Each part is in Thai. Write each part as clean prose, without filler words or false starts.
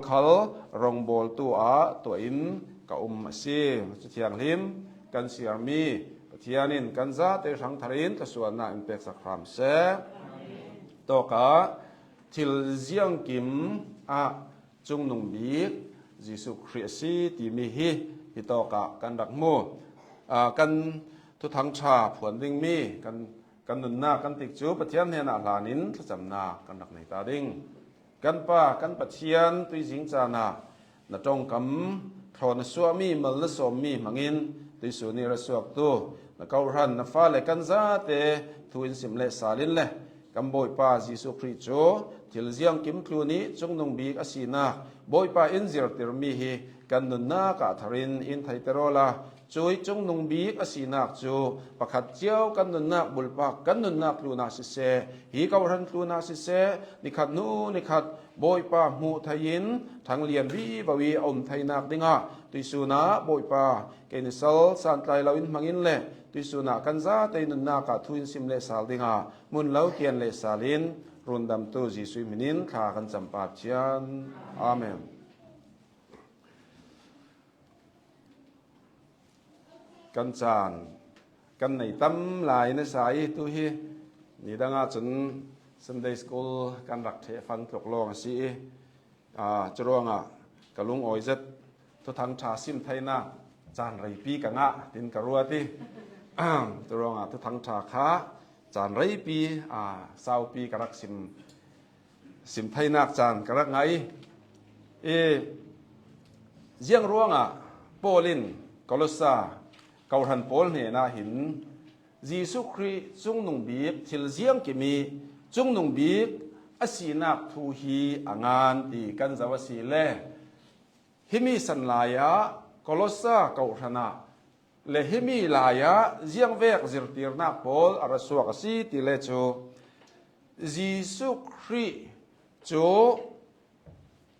khal rong bol tu a to in ka asi chiang him kan siarmi pathianin kan za te rang tharin ta suana impact sakram se to ka thil ziang kim a chung nung bi Jesu Christi ti mi hi to ka kan dak mu kan tu thang cha phun ding mi kan nun na kan tik chu pathian he na lanin thacham na kan dak nei ta ding kan pa kan pathian tui jing cha na tong kam thon suami mal na som mi mangin tui su ni ra suak tu na kau ran na fa le kan za te thuin sim le salin le kam boi pa Jesu Christ chu thil ziang kim tlu ni chung nong bi asina boi pa in zir tir mi hi kan nun na ka tharin in thai terola chui chung nong bi asina chu pakhat chiao kan nun na bulpa kan nun na tlu na si se hi kau ran tlu na si se ni khat nu ni khat boi pa mu thain thang lian bi bawi om thainak dinga tuisuna boi pa kenisal san tlai lawin mangin le tuisuna kanza te nun na ka thuin sim le sal dinga mun lau kian le salin rundam tu Jesu minin kha kan champa chian amen kan chan kan nei tam lai na sai tu hi ni danga chun Sunday school kan rak the fan tlok long si chronga kalung oizet to thang tha sim thaina chan rei pi ka nga tin ka ruati chronga to thang tha kha chan rei pi sau pi ka rak sim thaina chan ka rak ngai jiang ruanga polin kolosa kauran pol ne na hin Jesu Christ chung nung bi thil jiang ki mi chung nung bi asinak thu hi angan ti kan zawasi le himi san laya kolosa kaurana le himi laya jiang vek zirtir na pol arasuak si ti le chu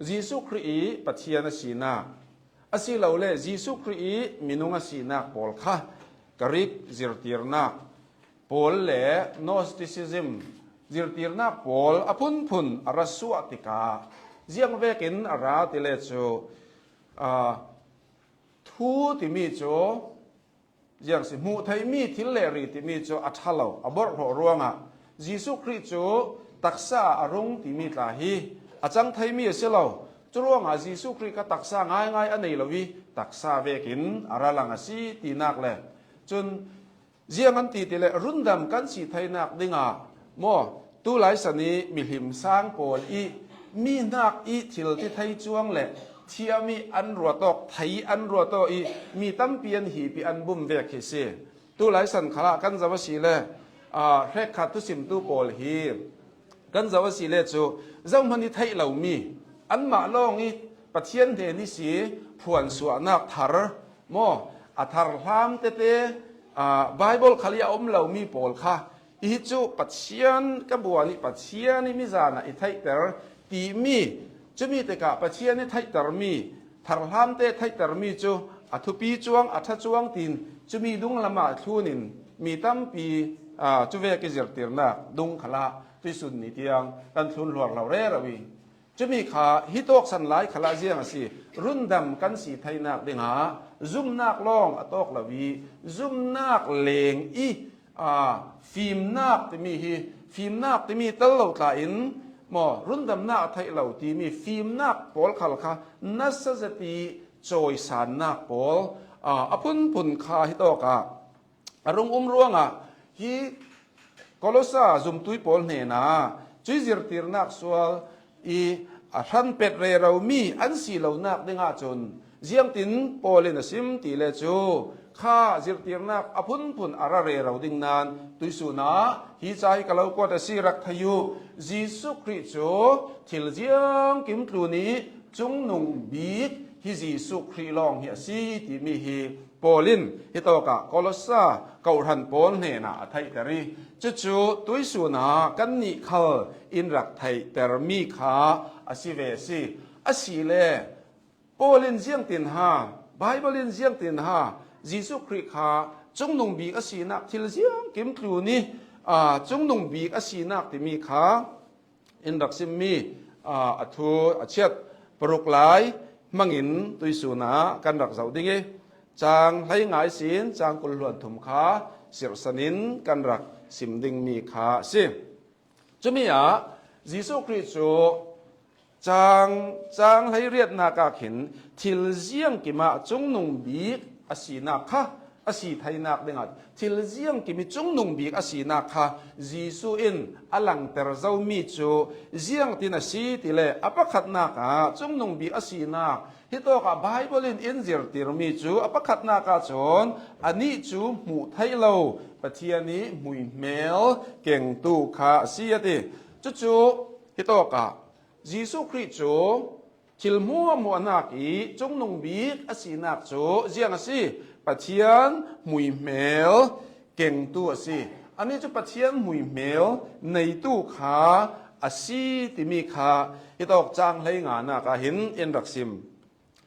Jesu Christ pathian asina asi lo le Jesu Christ minung asina pol kha karik zirtirna pol le gnosticism zirtirna pol apun arasuatika jiang vekin ara ti le chu thu ti mi chu jiang si mu thai mi thil le ri ti mi chu athalo abor ro ruanga Jesu Christ chu taksa arung ti mi tla hi achang thai mi selo churuanga Jesu Christ ka taksa ngai anei lowi taksa vekin aralang asi ti nak le chun jiang an ti le rundam kan si thai nak dinga mo tu lai sani mi him sang pol i mi nak i thil ti thai chuang le thiami an ruatok thai an ruato i mi tam pian hi pi an bum vek hi se tu lai san khala kan zawasi le rek khat tu sim tu pol hi kan zawasi le chu zawmani thai lo mi an ma long i pathian de ni si phuan suanak thar mo athar hlam te Bible khalia om lo mi pol kha i chu pathian ka buani pathian ni mi zana i thai ter ti mi chumi te ka pathian ni thai ter mi thar hlam te thai ter mi chu athupi chuang atha chuang tin chumi dung lama thunin mi tam pi chu ve ke zirtirna dung khala tisun ni tiang kan thun luar lo re rawi chumi kha hitok san lai khala jiang si rundam kan si thainak dinga zum nak long atok lawi zum nak leng i phim nak ti mi hi phim nak ti mi tal lo ta in mo rundam na thai lo ti mi phim nak pol khal kha nasazati choi san nak pol apun pun kha hitoka arung ruanga hi kolosa zum tui pol ne na chui zirtir nak swal i ran pet re ro mi an si lo nak dinga chun jiang tin polin asim ti le chu kha zirtir nak apun pun ara re ro ding nan tuisuna hi chai kalau ko ta si rak thayu Jesu Christ chu thil jiang kim tlu ni chung nung bi hi Jesu Christ long hi si ti mi hi polin hitoka kolosa kauran pol ne na thai tari chu tuisuna kan ni khal in rak thai ter mi kha asive si asile polin jiang tin ha Bible in jiang tin ha Jesu Christ kha chung nung bi asina thil jiang kim tlu ni chung nung bi asina ti mi kha in rak sim mi athu achiat ปรุกหลายมังอินตุยสุนากันรักเจ้าดิงจางให้งายศีลจางกุลหลวนถุมขาเสียสนินกันรักสิมดิงมีขาสิจุมีอายิสุคริสต์จางให้เรียดนากาขินทิลเจียงกิมาจงนุงบีกอสีนาคะอสีไทยนักเดงัดทิลเจียงกิมิจงนุงบีกอสีนาคะยิสุอินอลังเตรเจ้ามีจูเจียงตินาสีติเลอปะขัดนากาจงนุงบีกอสีนาฮิโตกะไบเบิลอินจิรติรมีจูอปะขัดนากาจนอันนี้จูหมู่ไทยเราปะเทียนี้มุยเมลเก่งตูคาสียติจูฮิโตกะยิสุคริสต์ทิลมัวมัวนักอีจงนุงบีกอสีนักจูเจียงอสีปะเทียนมุยเมลเก่งตัวสิอันนี้จะปะเทียนมุยเมลในตู้ขาอสีติมีขาฮิตอกจางให้งานนะก็เห็นเอ็นรักซิม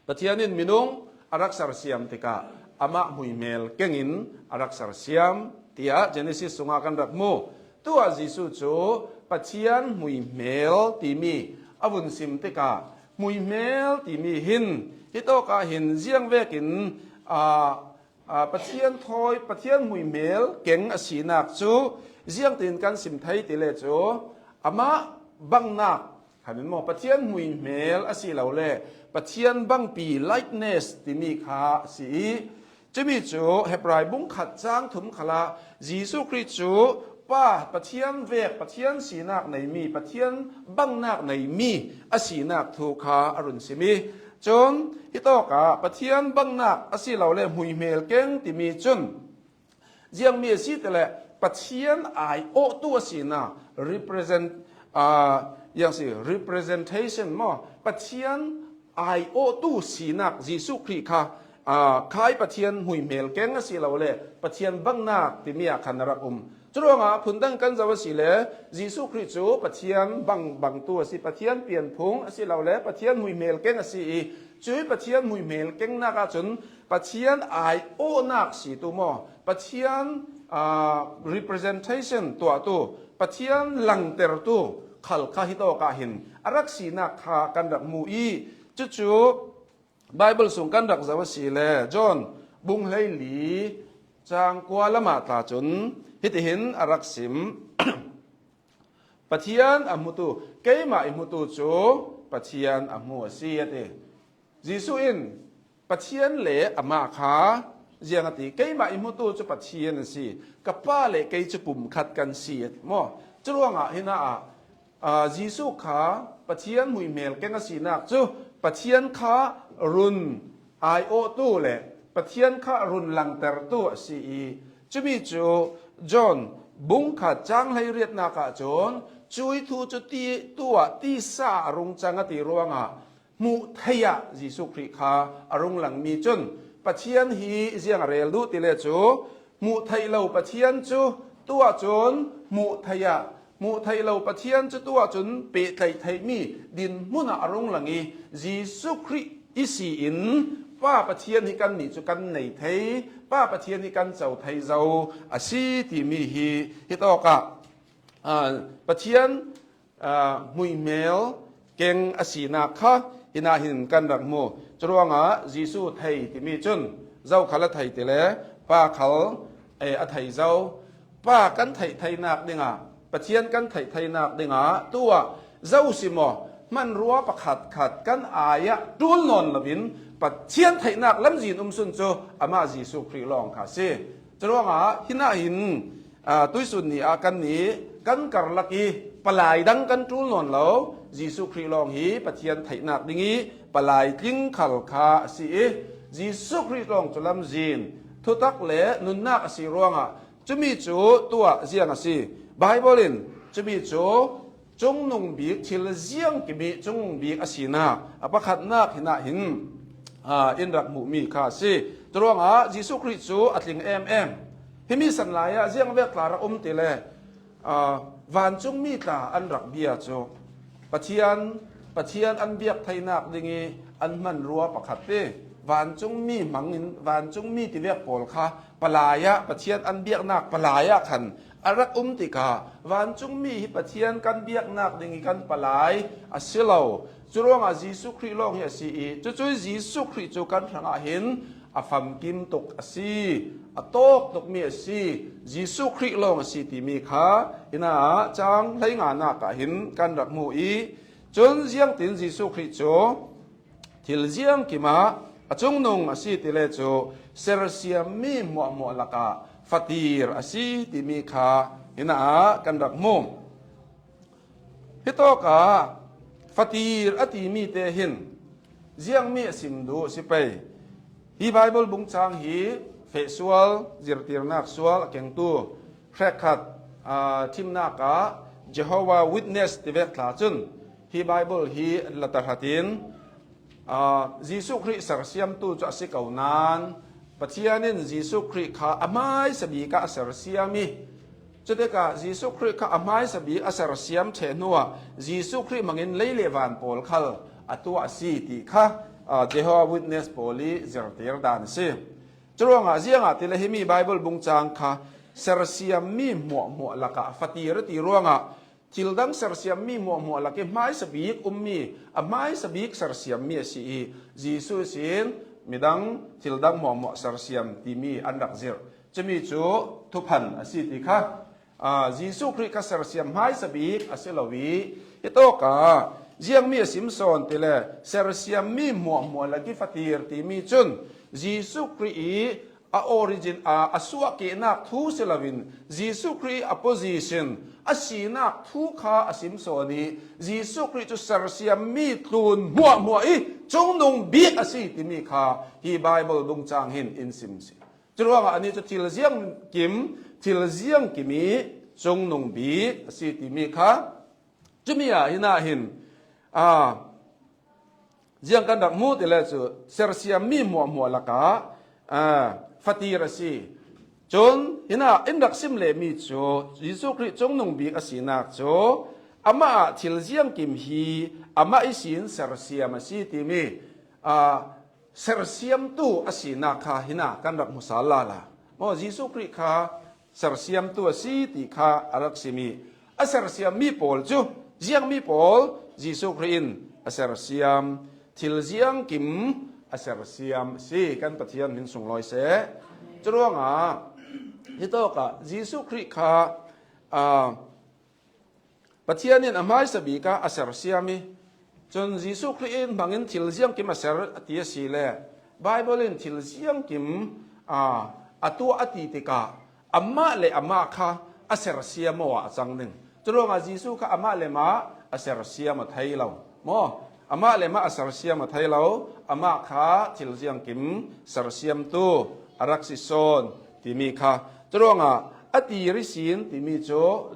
ปะเทียนินมินุงอารักษาเสียมติกาอามะมุยเมลเก่งอินอารักษาเสียมเตียเจเนซิสสุงากันรักโมตัวจิสุจูปะเทียนมุยเมลติมีอวุนซิมติกามุยเมลติมีหินฮิตอกาหินเจียงเวกินปะเทียนทอยปะเทียนมุยเมลเก่งอสีนักจูเจียงตินกันสิมไทยติเลจูอามาบังนักหันมองปะเทียนมุยเมลอสีเหล่าเล่ปะเทียนบังปีไลท์เนสติมีขาสีจะมีจูเฮบรายบุ้งขัดจ้างถุมขลายิสุคริสต์จูป้าปะเทียนเวกปะเทียนสีนักในมีปะเทียนบังนักในมีอสีนักถูกขาอรุณสิมีจนฮิโตกาปะเทียนบังนักอสีเหล่าเล่มุยเมลเก่งติมีจนเจียงมีสิแต่ละปะเทียนไอโอตัวสีนัก represent อย่างสิ representation มั้งปะเทียนไอโอตัวสีนักยิสุคริสต์ค่ะคล้ายปะเทียนมุยเมลเก่งอสีเหล่าเล่ปะเทียนบังนักติมีอาคันรักจรวงพุนดังกันจะว่าสิเลยิสุคริสต์ปะเทียนบังตัวสิปะเทียนเปลี่ยนพงสิเราเลปะเทียนมุยเมลเก่งสิจุยปะเทียนมุยเมลเก่งนักจนปะเทียนไอโอนักสิตัวมอปะเทียนrepresentation ตัวปะเทียนหลังเตอร์ตัวขัลคาฮิโตกาหินอารักสีนักขากันดักมูอีจู่ไบเบิลส่งกันดักจะว่าสิเลจอนบุงเลยหลีจางกัวละมาตาจนฮิตหินอารักสิมปะเทียนอมุตุเกยมาอิมุตุโจปะเทียนอมัวซีเตยิสุอินปะเทียนเลอมาขาเจียงติเกยมาอิมุตุโจปะเทียนสิกับป้าเลเกยจะปุ่มขัดกันเสียมอจรวงหินายิสุขาปะเทียนมุยเมลเกงสีนักจูปะเทียนขารุนไอโอตูเลปะเทียนขารุนหลังเตอร์ตูสีจะมีจูจอนบุงขัดจังให้เรียดนากาจนจุยทูจุตีตัวตีสารุงจังติรวงมุทยะยิสุคริคาอรุงหลังมีจนปะเทียนฮีเจียงเรลดูติเลจูมุทยเราปะเทียนจูตัวจนมุทยะมุทยเราปะเทียนจูตัวจนเปไทไทมีดินมุนาอรุงหลังอียิสุคริอิสีอินป้าปะเทียนที่กันนี่จุกันในไทยป้าปะเทียนที่กันเจ้าไทยเจ้าอาชีที่มีฮิตอกะปะเทียนมุยเมลเก่งอาศีนาคะหินาหินกันดักโมจรวงยิสุไทยที่มีจุนเจ้าขลัไทยติเลป้าเขาอไทยเจ้าป้ากันไทยนักดิงปะเทียนกันไทยนักดิงตัวเจ้าสิมอมันรัวประขัดกันอายะดูนนละวินปัจเจียนไทยนักลำจีนสุนโจอามายิสุคริลองค่ะเสจรวงหินาหินตุยสุนนี่กันนี้กันกรลักีปลายดังกันดูนนแล้วยิสุคริลองฮีปัจเจียนไทยนักดิ่งปลายทิ้งขัลคาสียิสุคริลองจุลำจีนทุตักเล่นุนนักสีรวงจะมีจูตัวเจียงสีไบเบิลจะมีจูจงนงบีกทิลเจียงกิมีจงนงบีกอสีนาปะขัดนักหินาหินอินรักมุมีข้าสิตรวงยิสุคริสต์อัดลิงฮิมีสันลายเจียงเวกลาระติเลวันจงมีตาอันรักเบียโจปะเทียนอันเบียกไทยนักดิ่งอันมันรัวประคัดเตวันจงมีมังวันจงมีติเวกโปลค่ะปลายะปะเทียนอันเบียกนักปลายะขัน อารักติกาวันจุงมีปะเทียนกันเบียกนักดิ่งกันปลายอาศิลาจุรวงอาจีสุครีลองเฮซีจุจุยจีสุครีจูกันทางอาหินอาฟัมกิมตกอาซีอาตกตกมีอาซีจีสุครีลองอาซีติมีขาอินาจังไหลงานักอาหินกันรักมูอีจนเจียงตินจีสุครีจูทิลเจียงกิมาอาจงนงอาซีติเลจูเซรเซียมีมัวมัวลักาฟาตีร์อาซีติมีขาอินากันรักมูฮิโตกาฟาตีร์อติมีเตหินเจียงมีสิมดูสิไปฮีไบเบิลบุงจางฮีเฟสวลจิรติรนักสวลเก่งตัวแครคัดทิมนักะเจโฮวาวิทเนสติเวกลาจุนฮีไบเบิลฮีลัตตาหัดินจีสุคริสารเซียมตัวจะสิกาวนานปัจจัยนี้จีสุคริข้าอามายสบีกาสารเซียมีจุดเด็กจีสุคริข้าอามายสบีกาสารเซียมเชนัวจีสุคริมังอินเลเลวันโพลคัลอัตัวสีติข้าเจโฮวาวิทเนสโพลีจิรติรดานซีจรวงเจียงติเลหิมีไบเบิลบุงจางข้าสารเซียมมีหมัวลักฟาตีรติรวงทิลดังสารเสียมมีมัวลักไม้สบีกมีไม้สบีกสารเสียมมีสีจีสุสินมีดังทิลดังมัวสารเสียมที่มีอันดักเซอร์จะมีจูทุพันสิติค่ะจีสุคริกสารเสียมไม้สบีกสิลวีฮิโตกาเจียงมีสิมซอนติเลสารเสียมมีมัวลักฟาตีร์ที่มีจุนจีสุครีออริจินสวกินักทูเซลวินจีสุครีอโพซิชันสีนักทุกขาสิมโซนีจีสุคริจุสารเสียมีตูนมัวอีจงนงบีกสิติมีขาฮีไบเบิลบุงจางหินอินซิมซีจรวงอันนี้จะทิลเซียงกิมีจงนงบีกสิติมีขาจะมีหินาหินเจียงกันดักมูติเลจูสารเสียมีมัวละกาฟาตีรสีจนหินาอินดักซิมเลมีโจยิสุคริจงนงบีกอสีนักโจอามาทิลเซียงกิมฮีอามาอิสินสารเซียมสีติมีสารเซียมตู้อสีนักข้าหินากันดักมุสาลาลาโมยิสุคริข้าสารเซียมตู้สีติข้าอารักซิมีสารเซียมมีโพลจูเจียงมีโพลยิสุครินสารเซียมทิลเซียงกิมสารเซียมสีกันปะเทียนหินส่งลอยเสจรวงฮิโตกะยิสุคริข้าปะเทียนินอามายสบีกาอาสารเซียมีจนยิสุคริอินบางอินทิลเซียงกิมอาสารอติยสีเลไบเบิลอินทิลเซียงกิมอตัวอติติกาอามาเลอามาข้าอาสารเซียมว่าจังหนึ่งจรวงยิสุข้าอามาเลมาอาสารเซียมไทยเราโมอามาเลมาอาสารเซียมไทยเราอามาข้าทิลเซียงกิมสารเซียมตัวอารักซิโซนที่มีข้าจรวงอติริสินที่มีโจ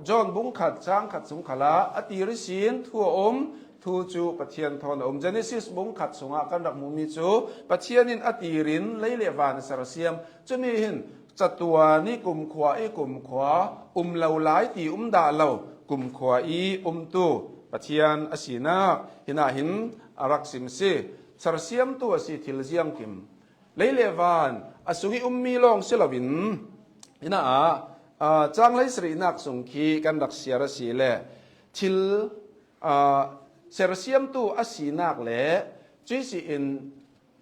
จอนบุงขัดจ้างขัดสุงขลาอติริสินทั่วทูจูปะเทียนทอนเจเนซิสบุงขัดสุงกันดักมุมีโจปะเทียนินอติรินเลเลวานสารเซียมจะมีหินจัตัวนี้กลุ่มขวาอีกลุ่มขวาเหลาหลายตีดาเหลากลุ่มขวาอีตูปะเทียนอสีนาหินาหินอารักซิมซีสารเซียมตัวสีทิลเซียงกิมเลเลวานอสุกิมีลองเซลวินหินาจังไรสรีนักสงขีกันดักเสียรสีเล่ทิลเซรเซียมตัวอสีนักเล่จุยสีอิน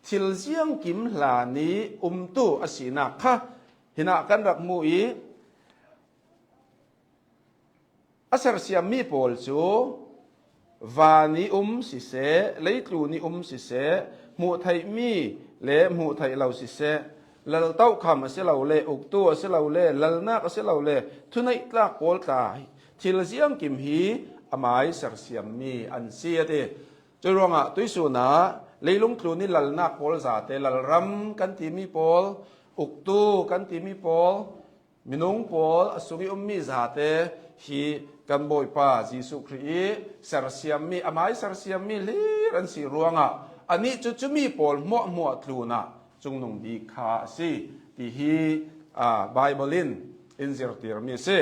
ทิลเซียงกิมหลานี้ตัวอสีนักค่ะหินากันดักมูอีอเซรเซียมมีโพลจูวานีสิเสเลยตูนีสิเสมูไทยมีเล่มูไทยเราสิเสลลเต้าคำเสลาเล่อุกตัวเสลาเล่ลลนักเสลาเล่ทุนัยตากโพลตาทิลเซียงกิมฮีอามายสารเซียมมีอันเสียเตจรวงตุยสุนาเลยลุงครูนี่ลลนักโพลซาเตลลรำกันที่มีโพลอุกตัวกันที่มีโพลมินุงโพลสุกิมีซาเตฮีกันบ่อยป้าจิสุครีสารเซียมมีอามายสารเซียมมีลีรันสีรวงอันนี้จะมีโพลมัวทลูนะจงนงบีคาสิที่ฮีไบเบิลินอินเซอร์ติรมีสิ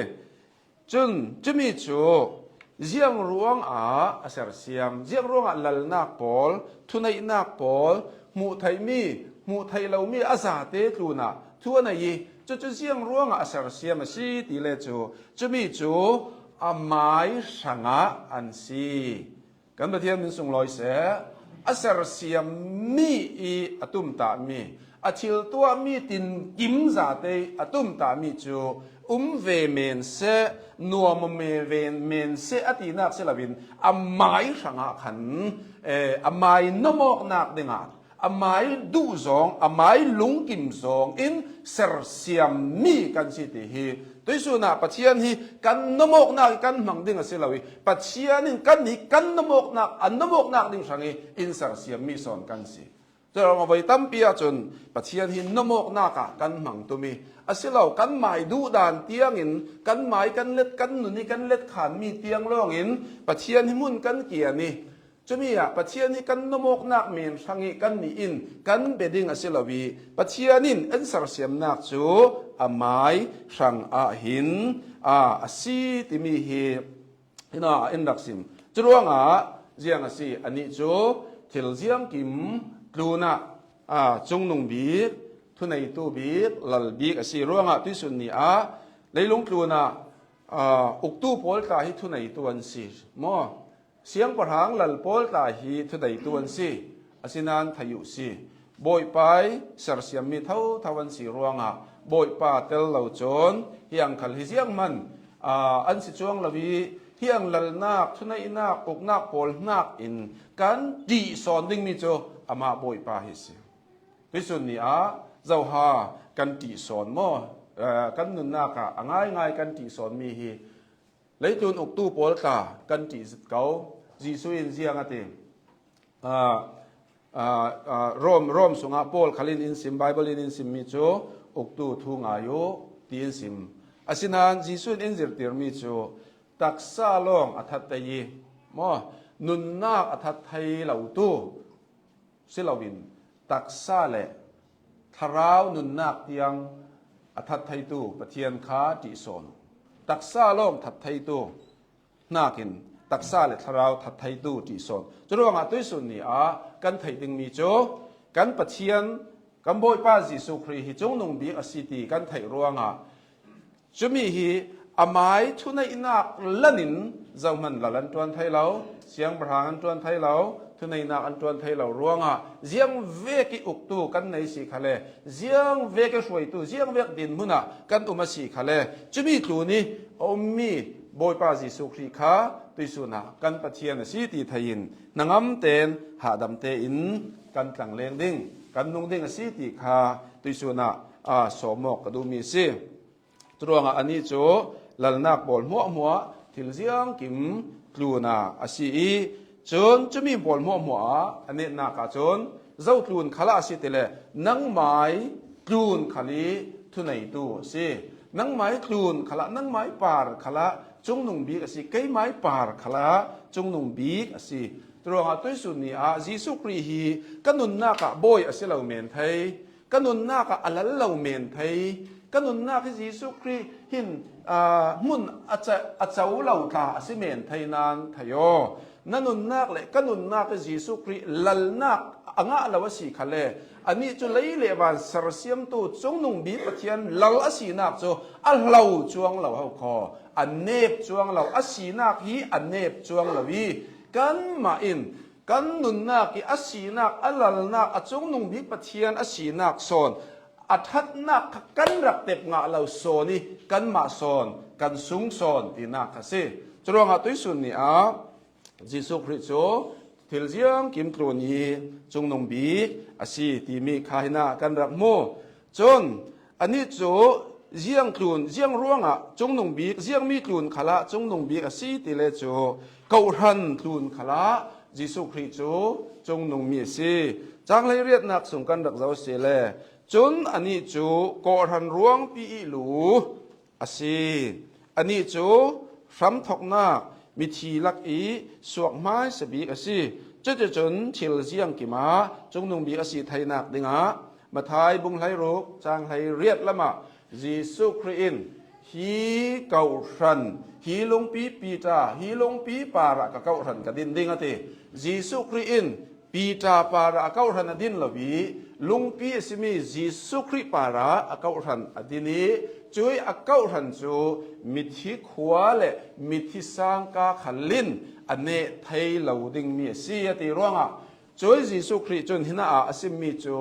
จุนจะมีจูเจียงรวงสารเซียมเจียงรวงลลนักโพลทุนัยนักโพลมูไทยเรามีอาซาเตทลูนะทั่วในจ จุเสียงร่วงอาศัยเสียมสีตีเลจูจะมีจูอาไม้สังะอันสีกันประเทศมันส่งลอยเสียอาศัยเสียมมีอีอตุมตามีอาทิลตัวมีตินกิมซาเตอตุมตามีจูเวเมนเซนัวมเมเวนเมนเซอตินักเซลวินอาไม้สังะขันอาไม้นมอกนักเดงาอาไม้ดูซองอาไม้ลุงกิมซองอินเสรเสียมมีกันสิติฮีตัวสุนัขปัจเจียนฮีกันนมอกนักกันมังดิ่งเซลวิปัจเจียนกันนี้กันนมอกนักอันนมอกนักดิ่งสังฮีอินเสรเสียมมีซอนกันสิจะเราไปตั้มปีอาจนปัจเจียนฮีนมอกนักกันมังตัวมีอาศัยเรากันหมายดูด่านเตียงอินกันหมายกันเล็ดกันหนุนนี่กันเล็ดขานมีเตียงร่องอินปัจเจียนฮีมุนกันเกียนี่จะมีปัจเจียนฮีกันนมอกนักเมียนสังฮีกันนี่อินกันเบดิ้งอาศัยเราวีปัจเจียนินอันเสรเสียมนักจูอาไม้สังอาหินอาศีติมีฮีน่าอินดักซิมจรวงเจียงอาศีอันนี้จูทิลเจียงกิมลูน่าจงนงบีทุนในตู้บีลลบีอาศีรวงที่สุดนี้เลยลงลูน่าอุกตู้โพลตาฮิทุนในตัวอันซีมอเสียงประหางลลโพลตาฮิทุนในตัวอันซีอาศีนันทยุซีบอยไปเสรเสียมมีเท่าทวันสีรวงบอยป่าเตลเหล่าโจนเฮียงขัลฮิเสียงมันอันสิจวงลวีเฮียงลลนักทุนในนักอุกนักโพลนักอินกันดีสอนดิ้งมีโจอามาบอยป่าฮิเสียพิสุนีเจ้าหากันตีสอนมอกันนุนนักง่ายกันตีสอนมีฮีเลยจนอุกตู้โพลตากันตีสิเก้าจีสุอินเสียงอติร่มสุงาโพลขลินอินซิมไบเบิลอินซิมมิโจอุกตูทุงอายุตีอินซิมอาศินันจีสุอินจิรติรมิโจตักซาลองอัฐตัยมอนุนนักอัฐตัยเหล่าตูสิลาวินตักซาเลทาราวนุนนักเตียงอัฐตัยตูปะเทียนขาติโซนตักซาลองทัดไทยตูนากินตักซาเลทาราวทัดไทยตูติโซนจรวงตุยสุนนี่กันไทยดึงมีโจกันปะเทียนกันบอยป้าจิสุครีฮิจงนงบีอสิติกันไทยรวงจะมีฮีอามายทุนในนักลันินเจ้ามันลันตวนไทยเราเสียงประหางตวนไทยเราทุนในนักอันตวนไทยเรารวงเสียงเวกิอุกตูกันในสีขะเลเสียงเวกสวยตูเสียงเวกดินมุนะกันอุมาสีขะเลจะมีตูนี้อมมีบอยป้าจิสุครีขาตุยสุนากันปะเทียนสีตีไทยินนางำเตนหาดำเตอินกันตังเลงดิ้งกันนุ่งดิ้งสีตีขาตุยสุนาสมกกระดูมีสิตรวงอันนี้โจลลนักบอลหัวทิลเสียงกิมกลูนาอาศีจนจะมีบอลหัวอันนี้นักจนเจ้ากลูนขลาสิเตเลนังไม้กลูนขลีทุนในตัวสินังไม้กลูนขละนังไม้ปาร์ขละจงนุ่งบีกสิไกไม้ปาร์ขละจงนุ่งบีกสิตรวงตุยสุนีจิสุครีฮีกันนุนนักบอยสิเหล่าเมนไทยกันนุนนักอัลลเหล่าเมนไทยกันนุนนักจิสุครีหินมุนอาจจะเหล่าตาสิเมนไทยนานทยอนั่นนุนนักเลยกันนุนนักจิสุครีลัลนักอ่างละวสีขะเลอันนี้จุเลยเลบานสรเสียมตูจงนุ่งบีปะเทียนลัลอสีนักโจอัลเหล่าจวงเหล่าเฮาคออันเนบจวงเหล่าอสีนักฮีอันเนบจวงเหล่าวีกันมาอินกันนุนนักอสีนักอัลลัลนักจงนุ่งบีปะเทียนอสีนักโซนอัทัดนักกันรักเต็บงาเหล่าโซนี่กันมาโซนกันสูงโซนที่นักเสจรวงตุยสุนนี่จิสุคริโจทิลเจียงกิมกรูนีจงนงบีอาศีที่มีขายนากันรักโมจนอันนี้โจเจียงกรูนเจียงร่วงจงนงบีเจียงมีกรูนขละจงนงบีอาศีที่เลโจเกาหันกรูนขละจิสุคริโจจงนงมีสีจางเลยเรียกนักสงกันรักเจ้าเสเลจนอันนี้โจเกาหันร่วงปีลูอาศีอันนี้โจซ้ำทอกนักมิทีลักสวกไม้สบีกสิจนทิลเสียงกิมาจงนุ่งบีกสิไทยนักดิงมาทายบุงไหลรูกจางไหลเรียดละมาจิสุครีนฮีเกาชันฮีลงปีตาฮีลงปีปาระกับเกาชันกับดินดิงติจิสุครีนปีตาปาระเกาชันดินละวี ลุงปีสิมียิสุคริปาระอากาทันอดีนี้ช่วยอากาทันจูมิทิขวาเลมิทิสังกาขันลินอันเนไทยเหลาดิงมีสีติร่วงอ่ะช่วยยิสุคริจนหินาอาสิมีจู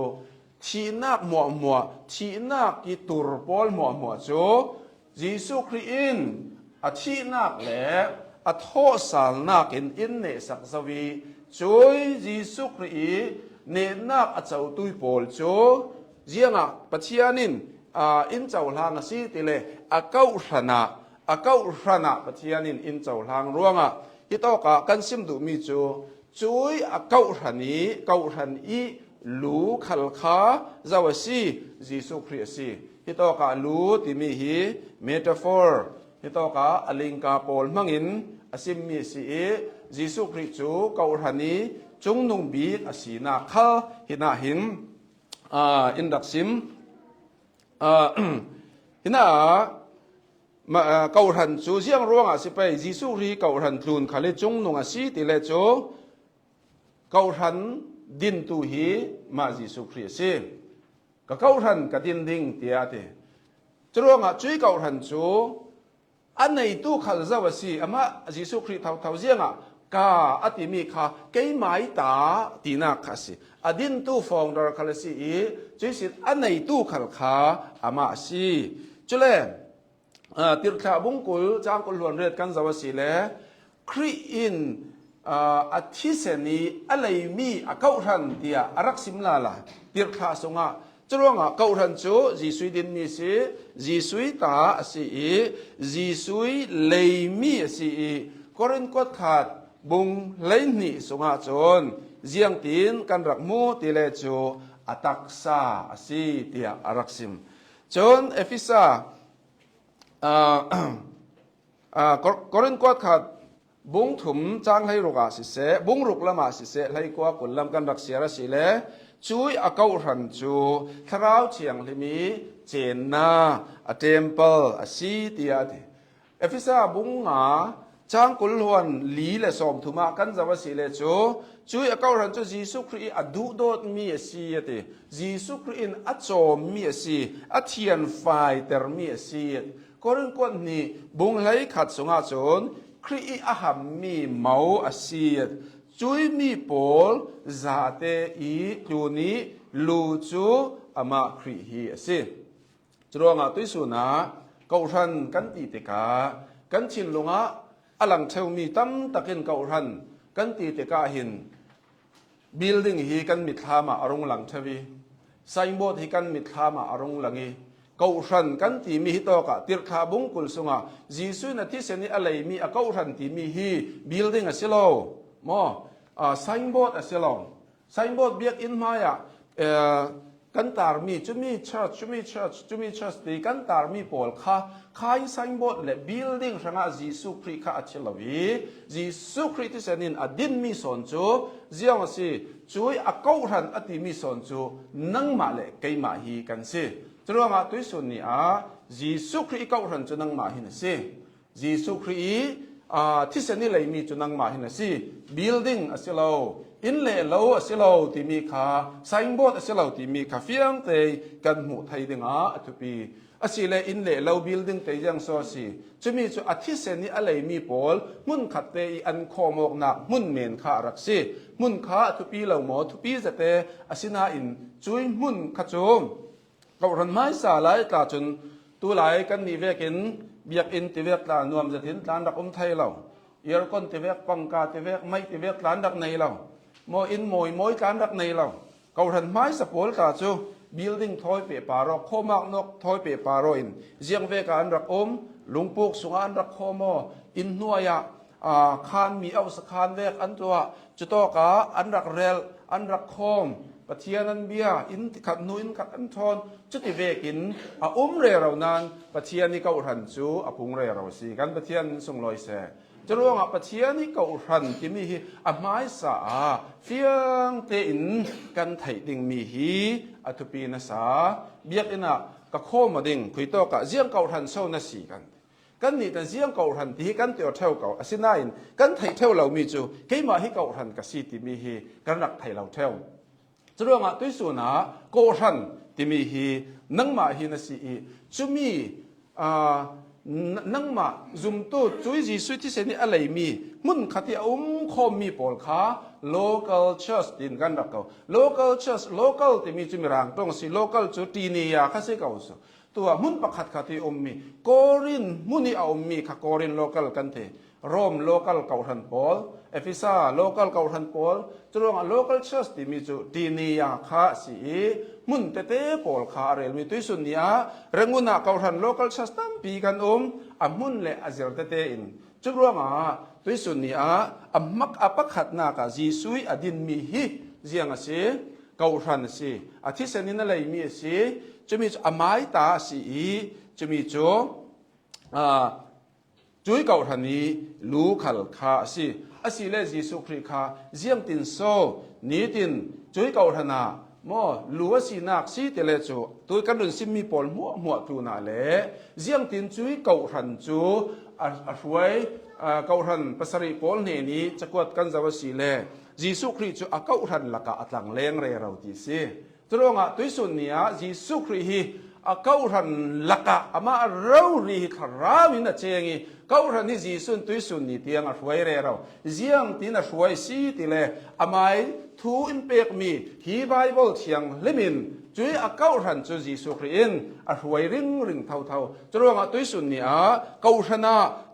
ทีนักมัวทีนักกิตุรปอลมัวจูยิสุคริอินอาทีนักเลอโทสาลนักอินเนสักสวีช่วยยิสุคริเนนักอเจ้าตุยปอลจูเจียงอ่ะปัจจัยนินอินเจ้าลางสีติเลอาเก้าชนะปัจจัยนินอินเจ้าลางร่วงอ่ะที่ต้องการซิมดูมีจูช่วยอาเก้าชันีลูขัลคาจาวสียิสุคริสต์ที่ต้องการลูที่มีฮีเมตาฟอร์ที่ต้องการอลิงกาโพลมังอินอาซิมมีสียิสุคริสต์เก้าชันีจงนุ่งบีกอาศีนาข้าหินาหินอินดักซิมหินาเก้าชันจูเสียงร้องอาสิไปยิสุคริสต์เก้าชันทุนขาเลจงนุ่งอาศีติเลโจเก้าชันดินตูฮีมายิสุคริสต์ก็เก้าชันก็ดินดิ่งเตียเตจรวงอ่ะช่วยเก้าชันจูอันไหนตู้ขัดเจ้าสีอามายิสุคริสต์เท่าเสียงอ่ะกาอติมีค่ะเกี่ยไม้ตาตีนักสิอดินตู้ฟองดอร์คาลสีจุดสิอันไหนตู้ขัดขาอามาสีจุเล่ติร์ขาบุงกุลจางกุลหวนเรียดกันสวัสดีเลยครีอินอาทิเสนีอะไรมีอาเก้าทันเดียอารักสิมลาละติร์ขาสงะจรวงอ่ะเก้าทันจูจีสุยดินมีสิจีสุยตาสีจีสุยเลยมีสีกรินกดขาดบุงเลนี่สงาจนเจียงตีนกันรักมูติเลจูอัตักษาสีเตียอารักซิมจนเอฟิซากรินกดขาดบุงถุมจางให้รุกอาสิเสบุงรุกละมาสิเสให้กว่ากุลลำกันรักเสียระสิเลช่วยอาเก้ารันจูทราวเชียงลิมีเจนนาอเทมเปิลสีเตียเอฟิซาบุงงาจางกุลหวนลีและสมทุมากันจะว่าสิเลจูช่วยอาเก้ารันจูยิสุคริอดูโดดมีสีเตยิสุครินอัจโจมีสีอัเทียนไฟเตอร์มีสีก็เรื่องกวนนี้บุงไหลขัดสงอาจนครีอาหามมีเมาอาศีดจุยมีโพลซาเตอีตูนีลูจูอามาครีฮีอาศีจรวงอาตุยสุนาเกาทันกันตีติกากันชินลงอาอลังเทวมีตั้มตะกินเกาทันกันตีติกาหินบิลดิ้งฮีกันมิทามาอารมณ์หลังเทวีไซน์บอร์ดฮีกันมิทามาอารมณ์หลังฮีเกาทันกันตีมีฮิตอกะติร์ขาบุงกุลสุงาจีสุนัที่เสนีอะไรมีเกาทันตีมีฮีบิลดิ้งอาศิโลมอไซน์บอร์ดอาศิโลไซน์บอร์ดเบียกอินมายะกันตาร์มีจุมีเชิร์ชตีกันตาร์มีโพลค่ะขายไซน์บอร์ดและบิลดิ้งช่างจีสุคริค่ะอาศิโลวีจีสุคริที่เสนีอดินมีสอนจูเจียงสิช่วยเกาทันอติมีสอนจูนั่งมาเลเกยมาฮีกันสิจรวงอาตุยสุนีจีสุคริเก้าทันจุนังมาหินสิจีสุคริที่เสนีเลยมีจุนังมาหินสิบิลดิ้งอาศิโลอินเล่โลอาศิโลที่มีค่าไซน์บอร์ดอาศิโลที่มีค่าเฟียงเตยกันหมู่ไทยดิ่งทุปีอาศิเลอินเล่โลบิลดิ้งเตยยังโซสิจะมีจุที่เสนีอะไรมีโพลมุนขัดเตยอันโคมอกหนักมุนเมนค่ารักสิมุนค่าทุปีเหล่าหมอทุปีจะเตอาศินาอินจุยมุนขจมก็รันไม่สาหลายตาจนตัวหลายกันนิเวกินเบียกอินติเวกตานวมจะทิ้งตานดักไทยเราเยอรกอนติเวกปังกาติเวกไม่ติเวกตานดักในเราโมอินโมยตานดักในเราก็รันไม่สปอลตาจูบิลดิ้งทอยเปปารอโคมากนกทอยเปปารออินเจียงเวกันรักลุงปุกสุงานรักโคโมอินนัวยาคานมีเอาสคานเวกอันตัวจุดโตกาอันรักเรลอันรักโคมปะเทียนันเบียอินขัดนุอินขัดอันทอนจุดที่เวกินเรเรานั้นปะเทียนี่เกาหันจูพุงเรเราสีกันปะเทียนส่งลอยเสจะรู้ว่าปะเทียนี่เกาหันที่มีไม้สาเฟียงเตอินกันไถดิ่งมีฮีทุปีนัสาเบียกอินะกะโคมาดิ่งคุยโตกะเจียงเกาหันโซนัสีกันนี่แต่เจียงเกาหันที่กันเตียวเท่าเกาสินายกันไถเท่าเรามีจูเกี่ยมาให้เกาหันกับสีที่มีฮีกันรักไถเราเท่า จรวงตุยสุนาโกรันติมีฮีนังมาฮีนสีจุมีนังมาจุมตุจุยจีสุที่เสนี่อะไรมีมุนขัดที่คอมมีปอลคา local church ดินกันรักเขา local church local ที่มีจุมีรังตรงสิ local จุตีนียาข้าศึกเขาสุตัวมุนประคัดขัดที่มีโกรินมุนีเอามีข้าโกริน local กันเถโรม local เกาทันปอลเอฟิซา local เกาทันปอลจรวง local church ที่มีจุตีนียาข้าสีมุนเตเตปอลคาเรลมีตุยสุนียาเรื่องมุนเกาทัน local church ตั้มปีกันมุนเลอเซลเตเตอินจรวงตุยสุนียามักปักขัดนากาจีซุยอดินมีฮีเจียงสิเกาทันสิอาทิเสนินอะไรมีสิจะมีอไม้ตาสีจะมีจุยเกาทันนี้รู้ขัลคาสิอาศิเลจีสุคริคาเจียงตินโซนี้ตินจุยเกาทันามอลัวสีนักสีเตเลจูตัวกันดุนซิมีปอลหัวตูนาเลเจียงตินจุยเกาทันจูช่วยเกาทันภาษาริปอลเนนี้จะกวดกันจาวสีเลจีสุคริจูเกาทันลักอัตลังเลงเรเราทีสิตรงตัวสุนนี้จีสุคริฮีเกาทันลักอามาเรารีขราวินาเจงีเกาทันนี่จีสุนตัวสุนนี้เตียงช่วยเรเราเจียงตินช่วยสีติเลอามาทูอินเปกมีฮีไบเบิลเทียงลิมินจุยเกาทันจุจีสุครินช่วยริงเท่าตรงตัวสุนนี้เกาทัน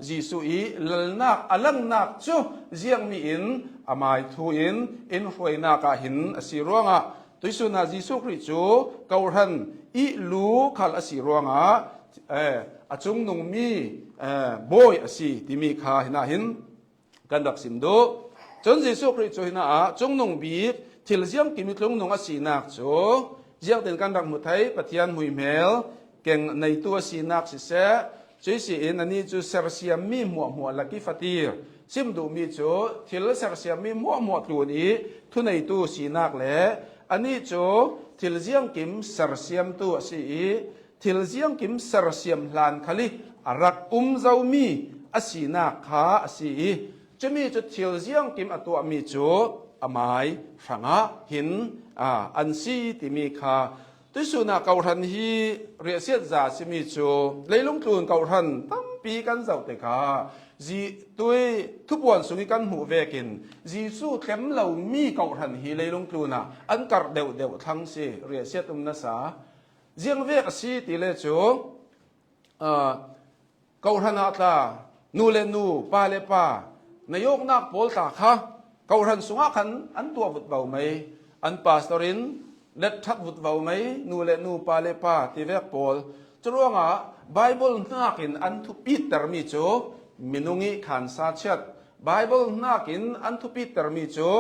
จีสุอีลนักอลังนักจูเจียงมีอินอามาทูอินช่วยนักหินสิรวงตุยสุนาจีสุคริจูเกาทันอีลูขัลอสิรวงจุงนุงมีบอยอสิที่มีขาหินาหินกันดักสิมโดจนจีสุคริจูหินาจุงนุงบีทิลเจียงกิมิจุงนุงอสินักจูเจียงเป็นกันดักมุทัยปะเทียนหุยเมลเก่งในตัวสินักสิเสจุยสิอันนี้จูเซอร์เซียมีหัวลักกิฟตีร์ซิมดูมีจูทิลเซอร์เซียมีหัวตัวนี้ทุในตัวสินักแหละอันนี้จูทิลเจียงกิมเซอร์เซียมตัวสิทิลเจียงกิมเซอร์เซียมลานคลิรักเจ้ามีอสินักขาอสิจะมีจุดทิลเจียงกิมตัวมีจูอไม้สังหินอันซีที่มีขาตุสุนาเกาทันฮีเรียเสียจ่าสิมีจูเลยลงทุนเกาทันตั้มปีกันเจ้าเตกาจีตัวทุกวันสุนิกันหูเวกินจีสู้เข็มเหล่ามีเกาทันฮีเลยลงทุนอันกัดเดวทั้งสิเรียเสียตุมนัสาเจียงเวกสีติเลจูเกาทันอาตานูเลนูปาเลปานายกนักโพลตาค่ะเกาทันสุงขันอันตัวบุตรเบาไหมอันปาสตอรินเล็ดทัดบุตรเบาไหมนูเลนูปาเลปาที่เวกโพลจรวงไบเบิลนักอินอันทุปีตรมีจูมินุงิขันซาเชตไบเบิลนักอินอันทุปีตรมีจู